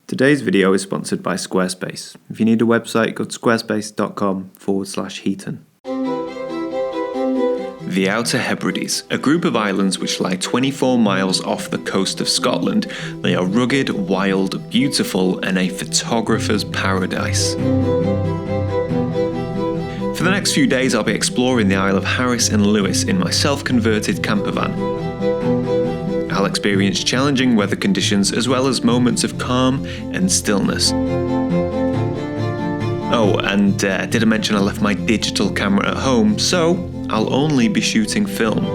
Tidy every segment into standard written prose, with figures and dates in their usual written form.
Today's video is sponsored by Squarespace. If you need a website, go to squarespace.com/Heaton. The Outer Hebrides, a group of islands which lie 24 miles off the coast of Scotland. They are rugged, wild, beautiful, and a photographer's paradise. For the next few days, I'll be exploring the Isle of Harris and Lewis in my self-converted camper van. I'll experience challenging weather conditions as well as moments of calm and stillness. Oh, and did I mention I left my digital camera at home, so I'll only be shooting film.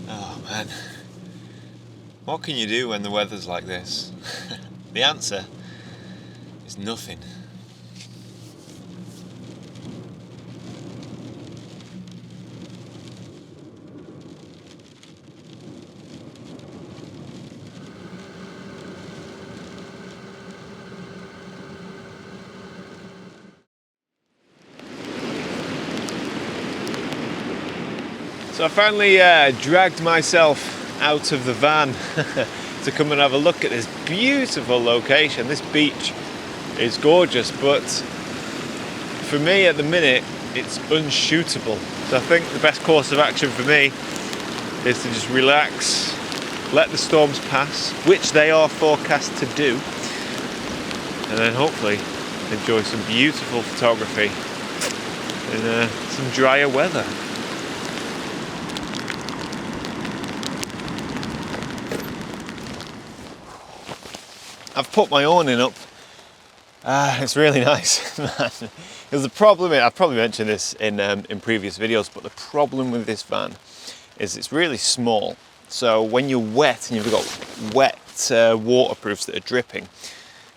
Oh man, what can you do when the weather's like this? The answer is nothing. So I finally dragged myself out of the van to come and have a look at this beautiful location. This beach is gorgeous, but for me at the minute it's unshootable. So I think the best course of action for me is to just relax, let the storms pass, which they are forecast to do, and then hopefully enjoy some beautiful photography in some drier weather. I've put my awning up. It's really nice, man. Because the problem, I've probably mentioned this in previous videos, but the problem with this van is it's really small. So when you're wet and you've got wet waterproofs that are dripping,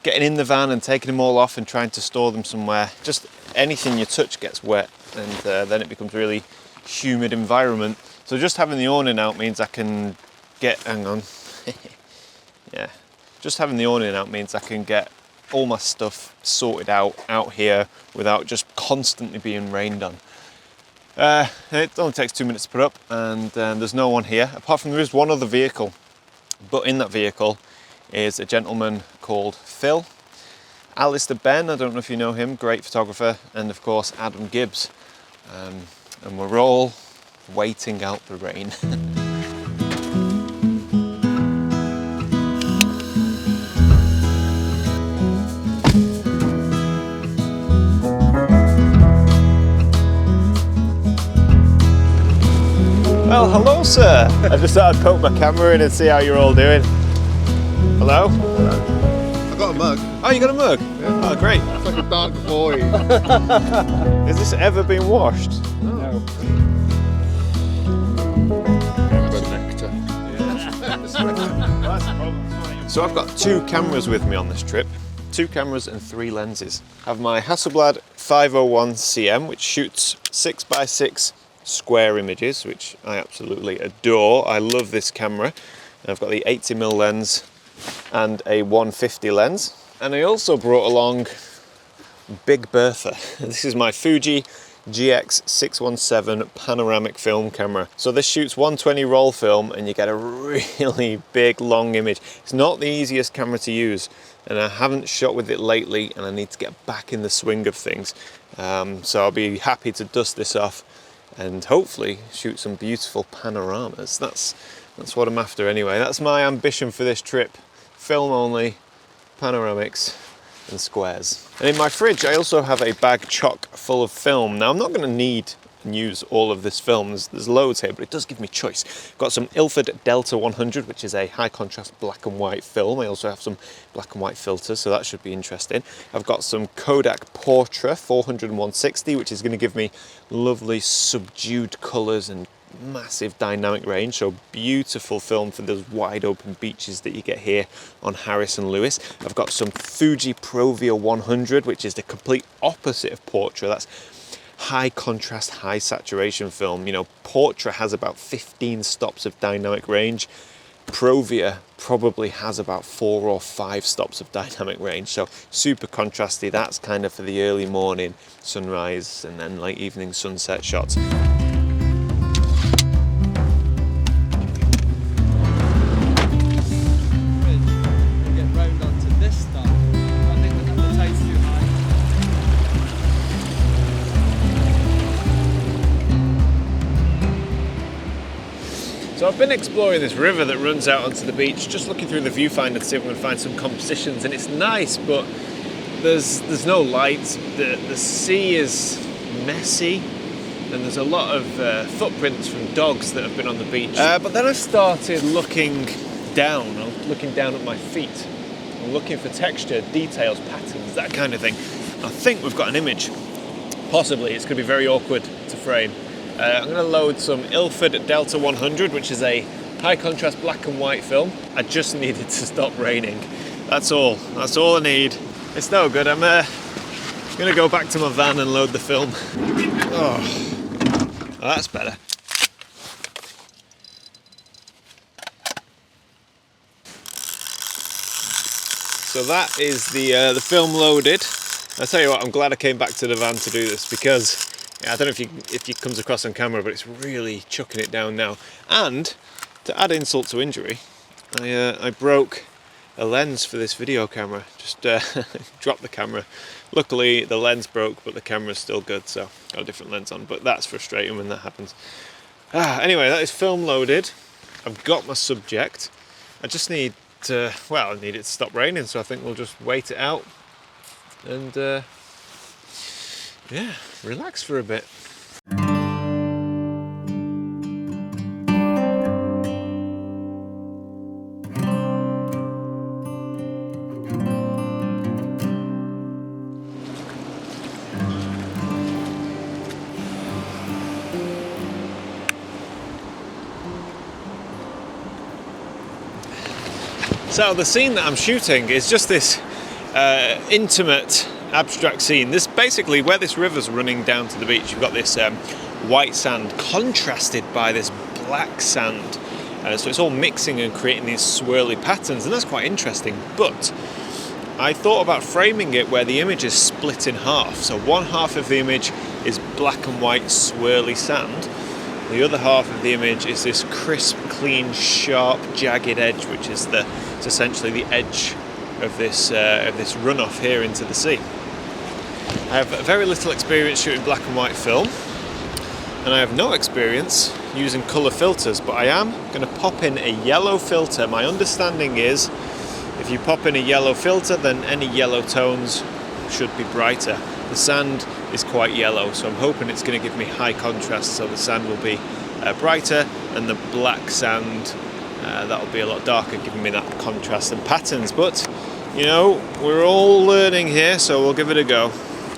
getting in the van and taking them all off and trying to store them somewhere, just anything you touch gets wet, and then it becomes a really humid environment. So just having the awning out means I can get, hang on, yeah. Just having the awning out means I can get all my stuff sorted out here without just constantly being rained on. It only takes 2 minutes to put up, and there's no one here, apart from there is one other vehicle. But in that vehicle is a gentleman called Phil, Alistair Ben, I don't know if you know him, great photographer, and of course Adam Gibbs. And we're all waiting out the rain. Well, hello, sir. I just thought I'd poke my camera in and see how you're all doing. Hello? Hello. I got a mug. Oh, you got a mug? Yeah. Oh, great. It's like a dark boy. Has this ever been washed? No. Nectar. So I've got 2 cameras with me on this trip. 2 cameras and 3 lenses. I have my Hasselblad 501 CM, which shoots 6x6 square images, which I absolutely adore. I love this camera. I've got the 80mm lens and a 150 lens, and I also brought along Big Bertha. This is my Fuji GX617 panoramic film camera. So this shoots 120 roll film and you get a really big long image. It's not the easiest camera to use, and I haven't shot with it lately, and I need to get back in the swing of things. So I'll be happy to dust this off and hopefully shoot some beautiful panoramas. That's what I'm after anyway. That's my ambition for this trip. Film only, panoramics and squares. And in my fridge I also have a bag chock full of film. Now I'm not going to need and use all of this film. There's loads here, but it does give me choice. I've got some Ilford Delta 100, which is a high contrast black and white film. I also have some black and white filters, so that should be interesting. I've got some Kodak Portra 400 and 160, which is going to give me lovely subdued colours and massive dynamic range, so beautiful film for those wide open beaches that you get here on Harris and Lewis. I've got some Fuji Provia 100, which is the complete opposite of Portra. That's high contrast, high saturation film. You know, Portra has about 15 stops of dynamic range. Provia probably has about 4 or 5 stops of dynamic range, so super contrasty. That's kind of for the early morning sunrise and then late evening sunset shots. So I've been exploring this river that runs out onto the beach, just looking through the viewfinder to see if we can find some compositions, and it's nice, but there's no light. The sea is messy, and there's a lot of footprints from dogs that have been on the beach. But then I started looking down at my feet, and looking for texture, details, patterns, that kind of thing. I think we've got an image. Possibly, it's going to be very awkward to frame. I'm going to load some Ilford Delta 100, which is a high contrast black and white film. I just needed to stop raining. That's all I need. It's no good. I'm going to go back to my van and load the film. Oh, that's better. So that is the film loaded. I'll tell you what, I'm glad I came back to the van to do this, because I don't know if it comes across on camera, but it's really chucking it down now. And to add insult to injury, I broke a lens for this video camera. Just dropped the camera. Luckily the lens broke, but the camera's still good, so got a different lens on. But that's frustrating when that happens. Anyway, that is film loaded. I've got my subject. I just need to, well, I need it to stop raining, so I think we'll just wait it out and yeah, relax for a bit. So the scene that I'm shooting is just this intimate abstract scene. This basically, where this river's running down to the beach, you've got this white sand contrasted by this black sand, so it's all mixing and creating these swirly patterns, and that's quite interesting. But I thought about framing it where the image is split in half. So one half of the image is black and white swirly sand, the other half of the image is this crisp, clean, sharp, jagged edge, which is it's essentially the edge of this runoff here into the sea. I have very little experience shooting black and white film, and I have no experience using colour filters, but I am going to pop in a yellow filter. My understanding is if you pop in a yellow filter, then any yellow tones should be brighter. The sand is quite yellow, so I'm hoping it's going to give me high contrast, so the sand will be brighter, and the black sand that'll be a lot darker, giving me that contrast and patterns. But you know, we're all learning here, so we'll give it a go.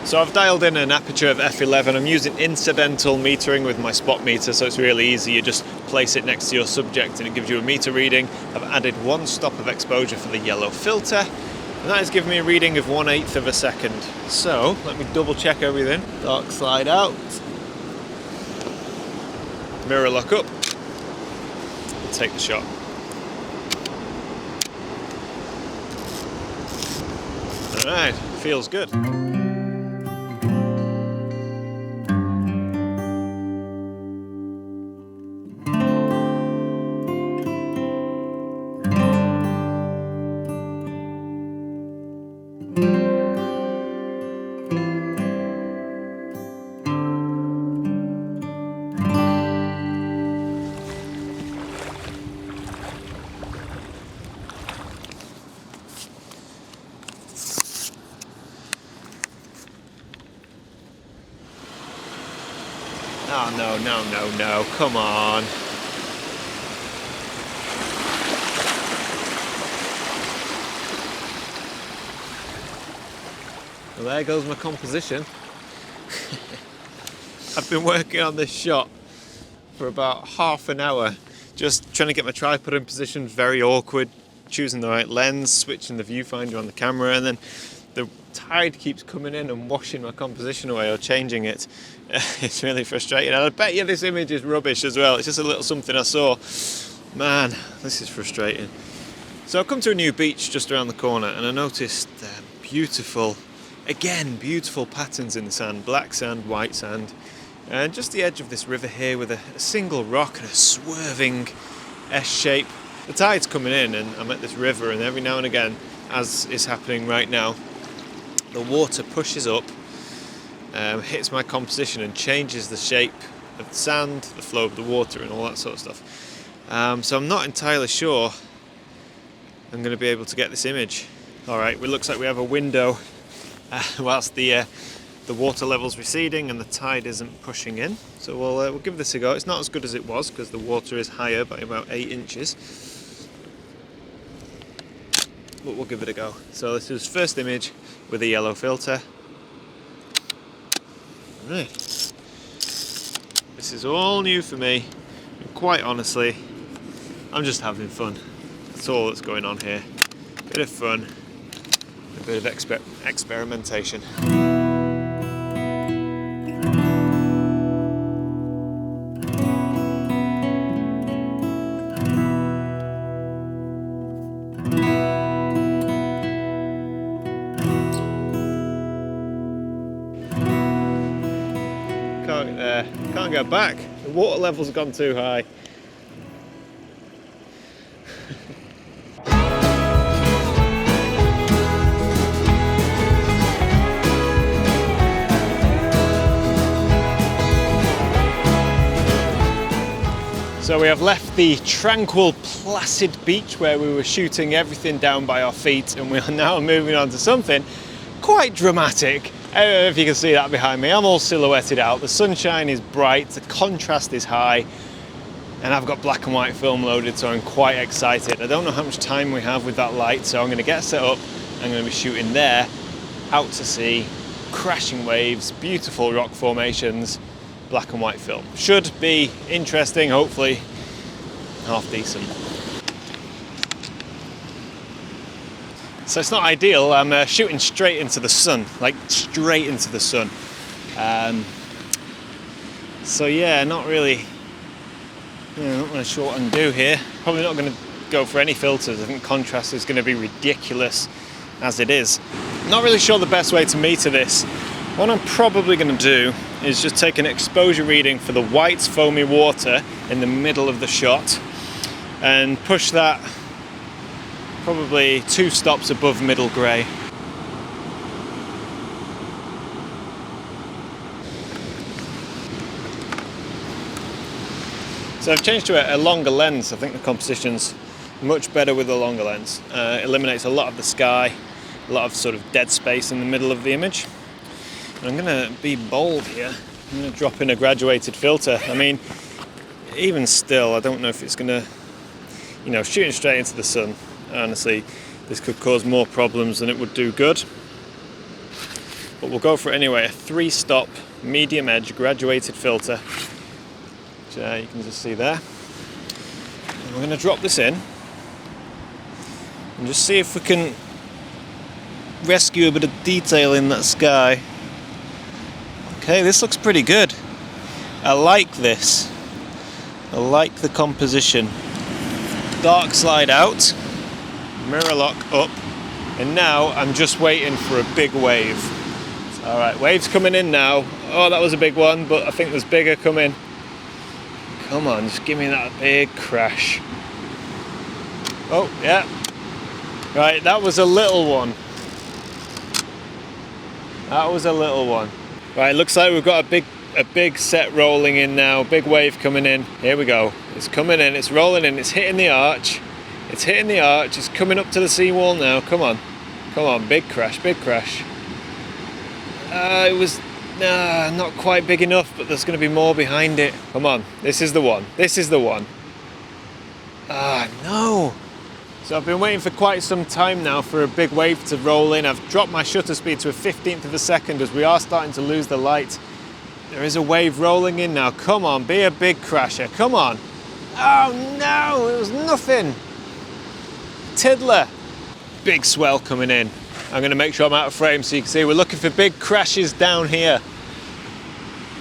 So I've dialed in an aperture of f11. I'm using incidental metering with my spot meter, so it's really easy. You just place it next to your subject and it gives you a meter reading. I've added 1 stop of exposure for the yellow filter, and that has given me a reading of 1/8 of a second. So let me double check everything. Dark slide out. Mirror lock up. We'll take the shot. Alright, feels good. Oh, no, come on. Well, there goes my composition. I've been working on this shot for about half an hour, just trying to get my tripod in position. Very awkward, choosing the right lens, switching the viewfinder on the camera, and then the tide keeps coming in and washing my composition away or changing it. It's really frustrating. And I bet you this image is rubbish as well. It's just a little something I saw. Man, this is frustrating. So I've come to a new beach just around the corner, and I noticed beautiful patterns in the sand. Black sand, white sand, and just the edge of this river here with a single rock and a swerving S shape. The tide's coming in and I'm at this river, and every now and again, as is happening right now, the water pushes up, hits my composition and changes the shape of the sand, the flow of the water and all that sort of stuff. So I'm not entirely sure I'm going to be able to get this image. Alright, it looks like we have a window whilst the water level's receding and the tide isn't pushing in. So we'll give this a go. It's not as good as it was because the water is higher by about 8 inches. But we'll give it a go. So this is first image with a yellow filter. Right. This is all new for me, and quite honestly, I'm just having fun. That's all that's going on here. Bit of fun, a bit of experimentation. Can't go back. The water level's gone too high. So we have left the tranquil, placid beach where we were shooting everything down by our feet, and we are now moving on to something quite dramatic. I don't know if you can see that behind me. I'm all silhouetted out. The sunshine is bright, the contrast is high, and I've got black and white film loaded, so I'm quite excited. I don't know how much time we have with that light, so I'm going to get set up. I'm going to be shooting there, out to sea, crashing waves, beautiful rock formations, black and white film. Should be interesting, hopefully half decent. So it's not ideal. I'm shooting straight into the sun, like straight into the sun. So yeah, not really sure what I can do here. Probably not going to go for any filters. I think contrast is going to be ridiculous as it is. Not really sure the best way to meter this. What I'm probably going to do is just take an exposure reading for the white foamy water in the middle of the shot and push that probably 2 stops above middle grey. So I've changed to a longer lens. I think the composition's much better with a longer lens. Eliminates a lot of the sky, a lot of sort of dead space in the middle of the image. And I'm going to be bold here. I'm going to drop in a graduated filter. I mean, even still, I don't know if it's going to, shooting straight into the sun. Honestly, this could cause more problems than it would do good. But we'll go for it anyway. A 3-stop medium edge graduated filter, which you can just see there. And we're going to drop this in and just see if we can rescue a bit of detail in that sky. Okay, this looks pretty good. I like this. I like the composition. Dark slide out. Mirror lock up, and now I'm just waiting for a big wave. Alright, wave's coming in now. Oh, that was a big one, but I think there's bigger coming. Come on, just give me that big crash. Oh, yeah. Right, that was a little one. That was a little one. Right, looks like we've got a big set rolling in now. Big wave coming in. Here we go. It's coming in, it's rolling in, it's hitting the arch. It's hitting the arch, it's coming up to the seawall now. Come on, big crash, big crash. It was not quite big enough, but there's going to be more behind it. Come on, this is the one, this is the one. No. So I've been waiting for quite some time now for a big wave to roll in. I've dropped my shutter speed to a 15th of a second as we are starting to lose the light. There is a wave rolling in now. Come on, be a big crasher. Come on. Oh no, it was nothing. Tiddler. Big swell coming in. I'm going to make sure I'm out of frame so you can see we're looking for big crashes down here.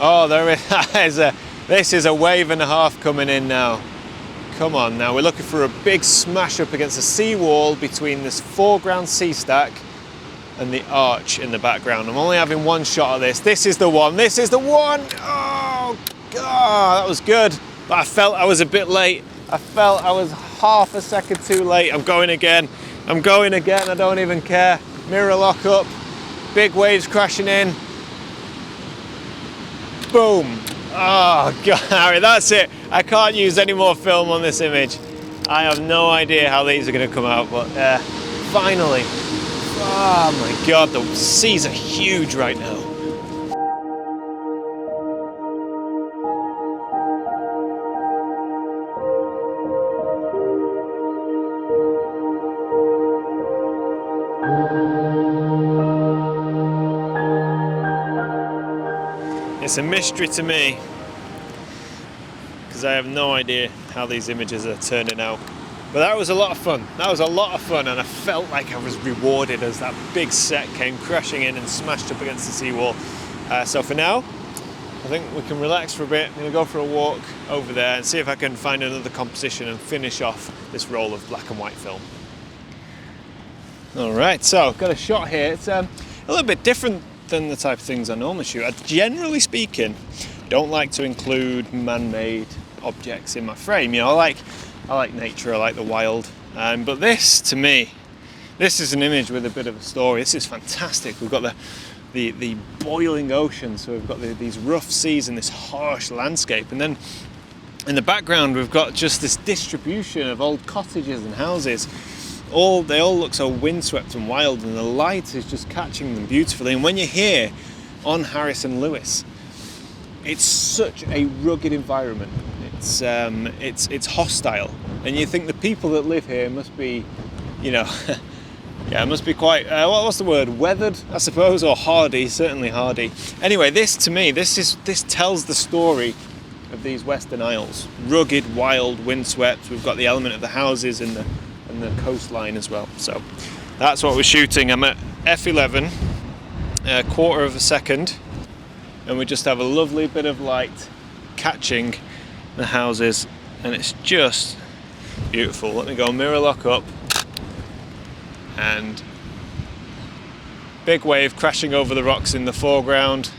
Oh, there is this is a wave and a half coming in now. Come on now, we're looking for a big smash up against the seawall between this foreground sea stack and the arch in the background. I'm only having one shot of this. This is the one, this is the one! Oh, God, that was good. But I felt I was a bit late. I felt I was half a second too late. I'm going again, I don't even care. Mirror lock up, big waves crashing in. Boom. Oh, God, Harry, that's it. I can't use any more film on this image. I have no idea how these are going to come out, but finally. Oh my God, the seas are huge right now. It's a mystery to me, because I have no idea how these images are turning out. But that was a lot of fun. And I felt like I was rewarded as that big set came crashing in and smashed up against the seawall. So for now, I think we can relax for a bit. I'm going to go for a walk over there and see if I can find another composition and finish off this roll of black and white film. All right, so I've got a shot here. It's a little bit different than the type of things I normally shoot. I, generally speaking, don't like to include man-made objects in my frame. You know, I like nature, I like the wild. But this, to me, this is an image with a bit of a story. This is fantastic. We've got the boiling ocean, so we've got these rough seas and this harsh landscape. And then in the background, we've got just this distribution of old cottages and houses. They all look so windswept and wild, and the light is just catching them beautifully. And when you're here on Harris and Lewis, it's such a rugged environment. It's hostile, and you think the people that live here must be, you know, yeah, it must be quite what's the word? Weathered, I suppose, or hardy. Certainly hardy. Anyway, this to me, this tells the story of these Western Isles. Rugged, wild, windswept. We've got the element of the houses and the coastline as well. So that's what we're shooting. I'm at f11, a quarter of a second, and we just have a lovely bit of light catching the houses, and it's just beautiful. Let me go mirror lock up, and big wave crashing over the rocks in the foreground.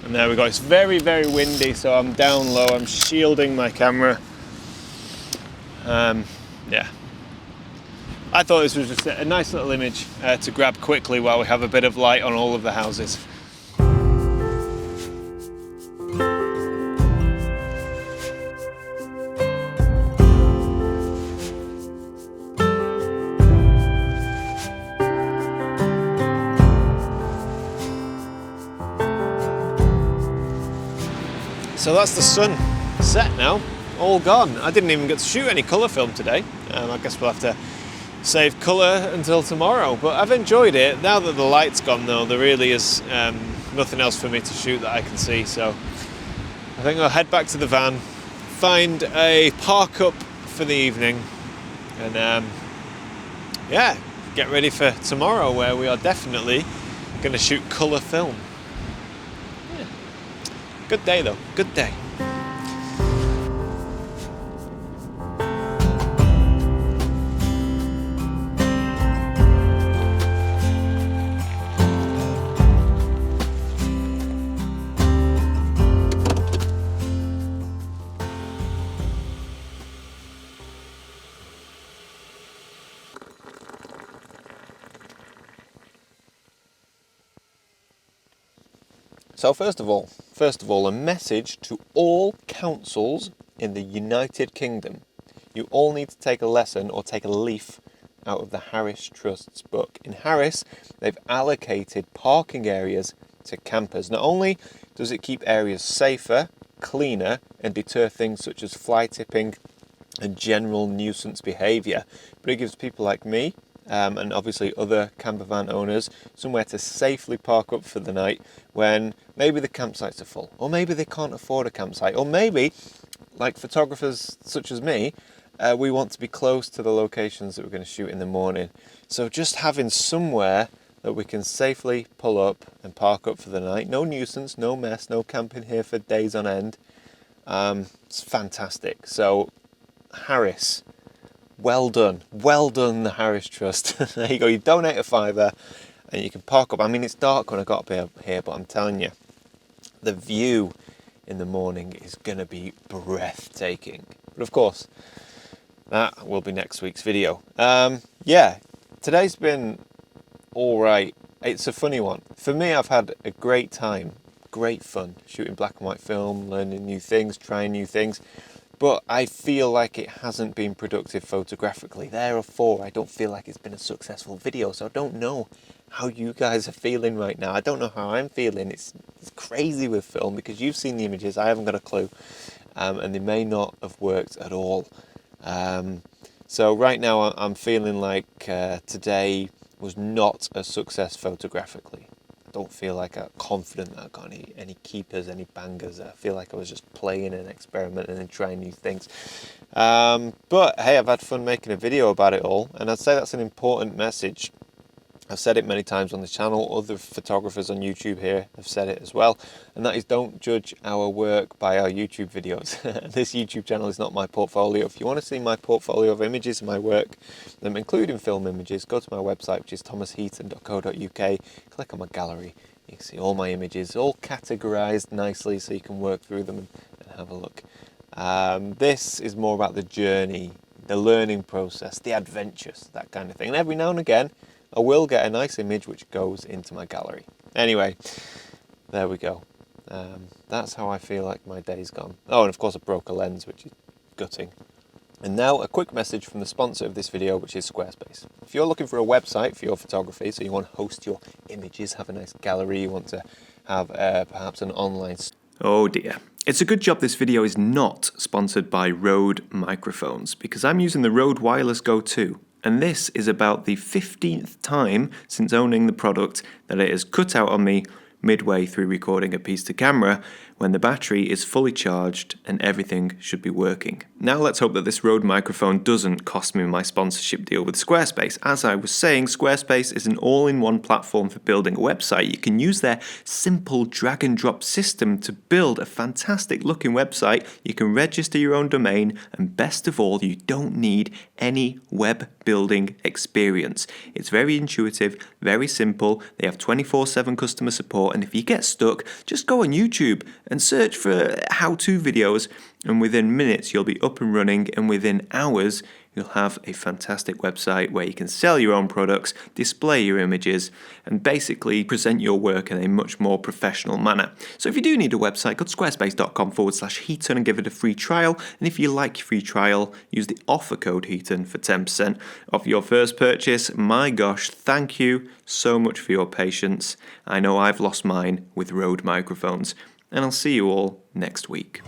And there we go. It's very, very windy, so I'm down low. I'm shielding my camera. Yeah. I thought this was just a nice little image to grab quickly while we have a bit of light on all of the houses. So that's the sun set now, all gone. I didn't even get to shoot any colour film today. I guess we'll have to save colour until tomorrow, but I've enjoyed it. Now that the light's gone though, there really is nothing else for me to shoot that I can see, so I think I'll head back to the van, find a park up for the evening, and yeah, get ready for tomorrow, where we are definitely going to shoot colour film. Good day though, good day. So first of all, a message to all councils in the United Kingdom. You all need to take a lesson or take a leaf out of the Harris Trust's book. In Harris, they've allocated parking areas to campers. Not only does it keep areas safer, cleaner, and deter things such as fly tipping and general nuisance behaviour, but it gives people like me and obviously other camper van owners somewhere to safely park up for the night when maybe the campsites are full, or maybe they can't afford a campsite, or maybe, like photographers such as me, we want to be close to the locations that we're going to shoot in the morning. So just having somewhere that we can safely pull up and park up for the night, no nuisance, no mess, no camping here for days on end, it's fantastic. So Harris, well done, the Harris Trust. There you go, you donate a £5 and you can park up. I mean, it's dark when I got up here, but I'm telling you, the view in the morning is going to be breathtaking. But of course, that will be next week's video. Yeah, today's been all right. It's a funny one. For me, I've had a great time, great fun shooting black and white film, learning new things, trying new things. But I feel like it hasn't been productive photographically. Therefore, I don't feel like it's been a successful video. So I don't know how you guys are feeling right now. I don't know how I'm feeling. It's crazy with film because you've seen the images. I haven't got a clue. And they may not have worked at all. So right now I'm feeling like today was not a success photographically. I don't feel like I'm confident that I got any keepers, any bangers. I feel like I was just playing and experimenting and trying new things. But hey, I've had fun making a video about it all, and I'd say that's an important message. I've said it many times on the channel, other photographers on YouTube here have said it as well, and that is don't judge our work by our YouTube videos. This YouTube channel is not my portfolio. If you want to see my portfolio of images of my work, including film images, go to my website, which is 𝘧𝘧𝘪𝘭𝘪𝘢𝘴, click on my gallery. You can see all my images, all categorized nicely so you can work through them and have a look. This is more about the journey, the learning process, the adventures, that kind of thing. And every now and again, I will get a nice image which goes into my gallery. Anyway, there we go. That's how I feel like my day's gone. Oh, and of course I broke a lens, which is gutting. And now a quick message from the sponsor of this video, which is Squarespace. If you're looking for a website for your photography, so you want to host your images, have a nice gallery, you want to have perhaps an online... Oh dear. It's a good job this video is not sponsored by Rode microphones, because I'm using the Rode Wireless Go 2. And this is about the 15th time since owning the product that it has cut out on me midway through recording a piece to camera when the battery is fully charged and everything should be working. Now let's hope that this Rode microphone doesn't cost me my sponsorship deal with Squarespace. As I was saying, Squarespace is an all-in-one platform for building a website. You can use their simple drag and drop system to build a fantastic looking website. You can register your own domain, and best of all, you don't need any web building experience. It's very intuitive, very simple. They have 24/7 customer support, and if you get stuck, just go on YouTube and search for how-to videos, and within minutes you'll be up and running, and within hours you'll have a fantastic website where you can sell your own products, display your images, and basically present your work in a much more professional manner. So if you do need a website, go to squarespace.com/Heaton and give it a free trial. And if you like your free trial, use the offer code Heaton for 10% off your first purchase. My gosh, thank you so much for your patience. I know I've lost mine with Rode microphones, and I'll see you all next week.